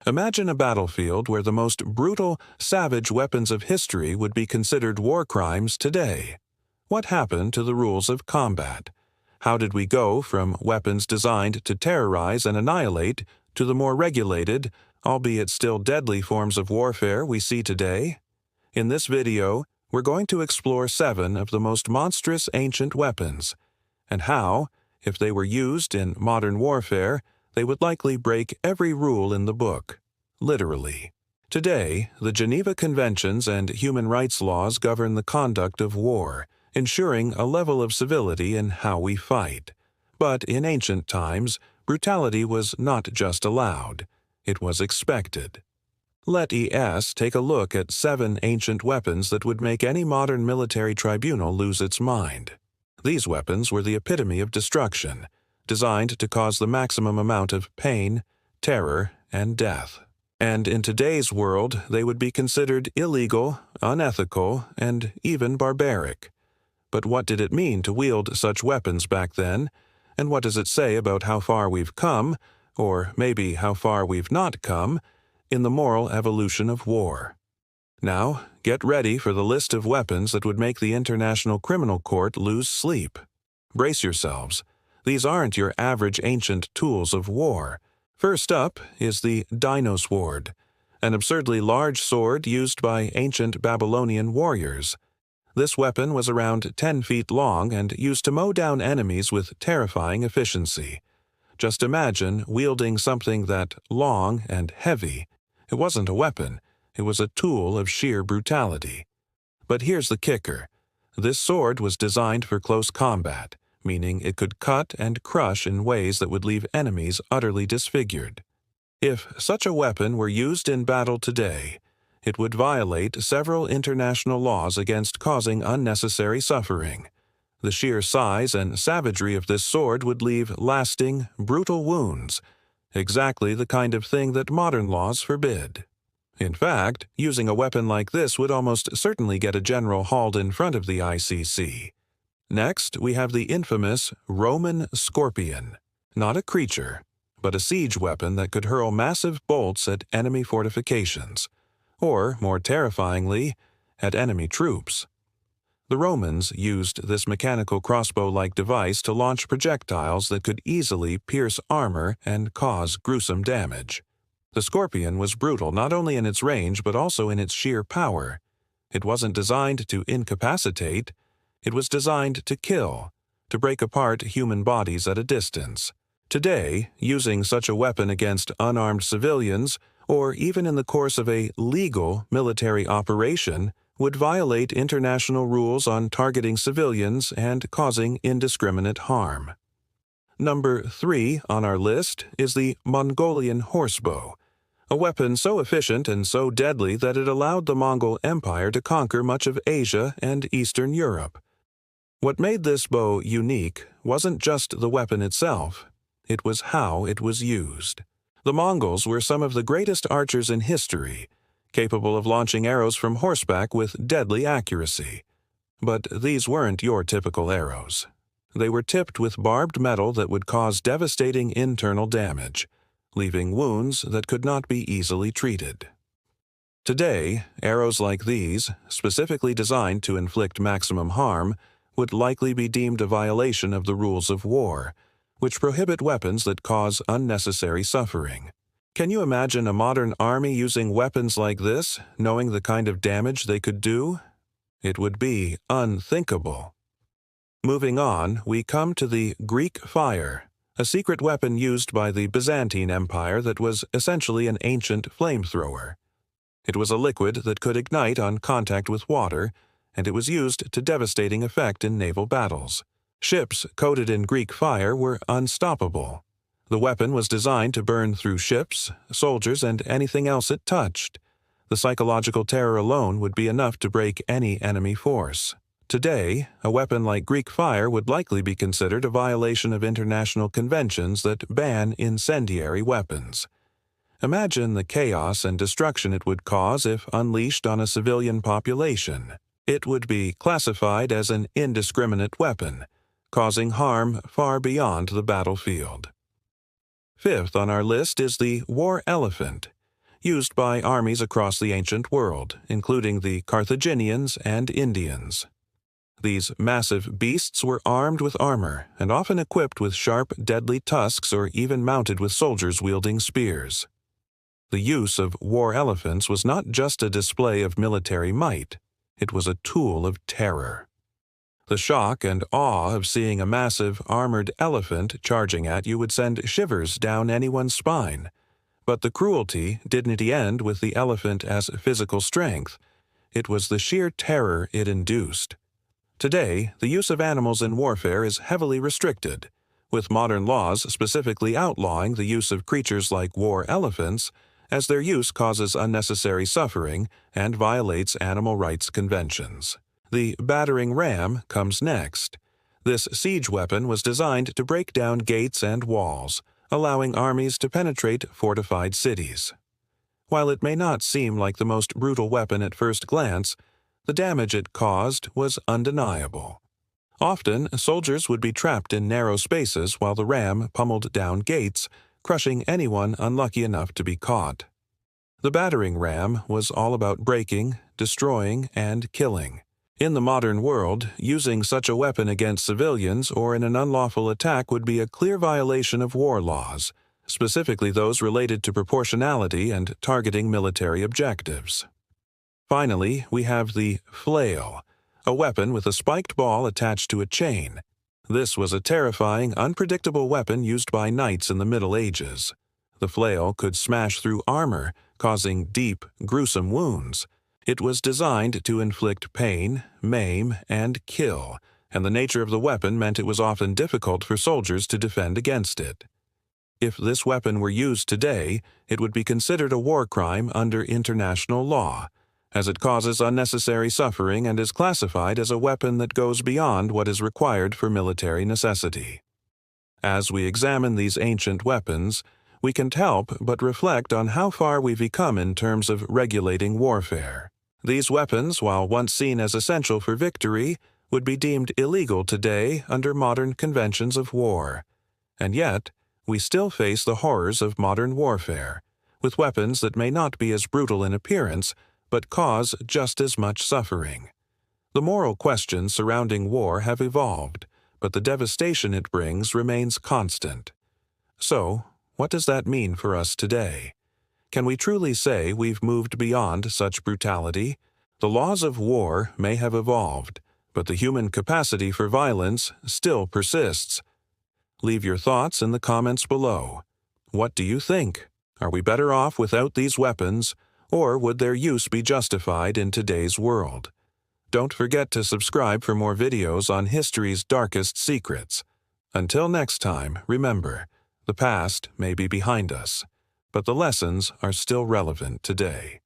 Imagine a battlefield where the most brutal, savage weapons of history would be considered war crimes today. What happened to the rules of combat? How did we go from weapons designed to terrorize and annihilate to the more regulated, albeit still deadly forms of warfare we see today? In this video, we're going to explore 7 of the most monstrous ancient weapons, and how, if they were used in modern warfare, they would likely break every rule in the book, literally. Today, the Geneva Conventions and human rights laws govern the conduct of war, ensuring a level of civility in how we fight. But in ancient times, brutality was not just allowed, it was expected. Let ES take a look at 7 ancient weapons that would make any modern military tribunal lose its mind. These weapons were the epitome of destruction, designed to cause the maximum amount of pain, terror, and death. And in today's world, they would be considered illegal, unethical, and even barbaric. But what did it mean to wield such weapons back then? And what does it say about how far we've come, or maybe how far we've not come, in the moral evolution of war? Now, get ready for the list of weapons that would make the International Criminal Court lose sleep. Brace yourselves. These aren't your average ancient tools of war. First up is the dino sword, an absurdly large sword used by ancient Babylonian warriors. This weapon was around 10 feet long and used to mow down enemies with terrifying efficiency. Just imagine wielding something that long and heavy. It wasn't a weapon, it was a tool of sheer brutality. But here's the kicker. This sword was designed for close combat, meaning it could cut and crush in ways that would leave enemies utterly disfigured. If such a weapon were used in battle today, it would violate several international laws against causing unnecessary suffering. The sheer size and savagery of this sword would leave lasting, brutal wounds, exactly the kind of thing that modern laws forbid. In fact, using a weapon like this would almost certainly get a general hauled in front of the ICC. Next, we have the infamous Roman scorpion. Not a creature, but a siege weapon that could hurl massive bolts at enemy fortifications, or, more terrifyingly, at enemy troops. The Romans used this mechanical crossbow-like device to launch projectiles that could easily pierce armor and cause gruesome damage. The scorpion was brutal not only in its range but also in its sheer power. It wasn't designed to incapacitate, it was designed to kill, to break apart human bodies at a distance. Today, using such a weapon against unarmed civilians, or even in the course of a legal military operation, would violate international rules on targeting civilians and causing indiscriminate harm. Number 3 on our list is the Mongolian horsebow, a weapon so efficient and so deadly that it allowed the Mongol Empire to conquer much of Asia and Eastern Europe. What made this bow unique wasn't just the weapon itself, it was how it was used. The Mongols were some of the greatest archers in history, capable of launching arrows from horseback with deadly accuracy. But these weren't your typical arrows. They were tipped with barbed metal that would cause devastating internal damage, leaving wounds that could not be easily treated. Today, arrows like these, specifically designed to inflict maximum harm, would likely be deemed a violation of the rules of war, which prohibit weapons that cause unnecessary suffering. Can you imagine a modern army using weapons like this, knowing the kind of damage they could do? It would be unthinkable. Moving on, we come to the Greek fire, a secret weapon used by the Byzantine Empire that was essentially an ancient flamethrower. It was a liquid that could ignite on contact with water, and it was used to devastating effect in naval battles. Ships coated in Greek fire were unstoppable. The weapon was designed to burn through ships, soldiers, and anything else it touched. The psychological terror alone would be enough to break any enemy force. Today, a weapon like Greek fire would likely be considered a violation of international conventions that ban incendiary weapons. Imagine the chaos and destruction it would cause if unleashed on a civilian population. It would be classified as an indiscriminate weapon, causing harm far beyond the battlefield. Fifth on our list is the war elephant, used by armies across the ancient world, including the Carthaginians and Indians. These massive beasts were armed with armor and often equipped with sharp, deadly tusks or even mounted with soldiers wielding spears. The use of war elephants was not just a display of military might, it was a tool of terror. The shock and awe of seeing a massive, armored elephant charging at you would send shivers down anyone's spine. But the cruelty didn't end with the elephant as physical strength. It was the sheer terror it induced. Today, the use of animals in warfare is heavily restricted, with modern laws specifically outlawing the use of creatures like war elephants, as their use causes unnecessary suffering and violates animal rights conventions. The battering ram comes next. This siege weapon was designed to break down gates and walls, allowing armies to penetrate fortified cities. While it may not seem like the most brutal weapon at first glance, the damage it caused was undeniable. Often, soldiers would be trapped in narrow spaces while the ram pummeled down gates, crushing anyone unlucky enough to be caught. The battering ram was all about breaking, destroying, and killing. In the modern world, using such a weapon against civilians or in an unlawful attack would be a clear violation of war laws, specifically those related to proportionality and targeting military objectives. Finally, we have the flail, a weapon with a spiked ball attached to a chain. This was a terrifying, unpredictable weapon used by knights in the Middle Ages. The flail could smash through armor, causing deep, gruesome wounds. It was designed to inflict pain, maim, and kill, and the nature of the weapon meant it was often difficult for soldiers to defend against it. If this weapon were used today, it would be considered a war crime under international law, as it causes unnecessary suffering and is classified as a weapon that goes beyond what is required for military necessity. As we examine these ancient weapons, we can't help but reflect on how far we've come in terms of regulating warfare. These weapons, while once seen as essential for victory, would be deemed illegal today under modern conventions of war. And yet, we still face the horrors of modern warfare, with weapons that may not be as brutal in appearance, but cause just as much suffering. The moral questions surrounding war have evolved, but the devastation it brings remains constant. So, what does that mean for us today? Can we truly say we've moved beyond such brutality? The laws of war may have evolved, but the human capacity for violence still persists. Leave your thoughts in the comments below. What do you think? Are we better off without these weapons, or would their use be justified in today's world? Don't forget to subscribe for more videos on history's darkest secrets. Until next time, remember, the past may be behind us, but the lessons are still relevant today.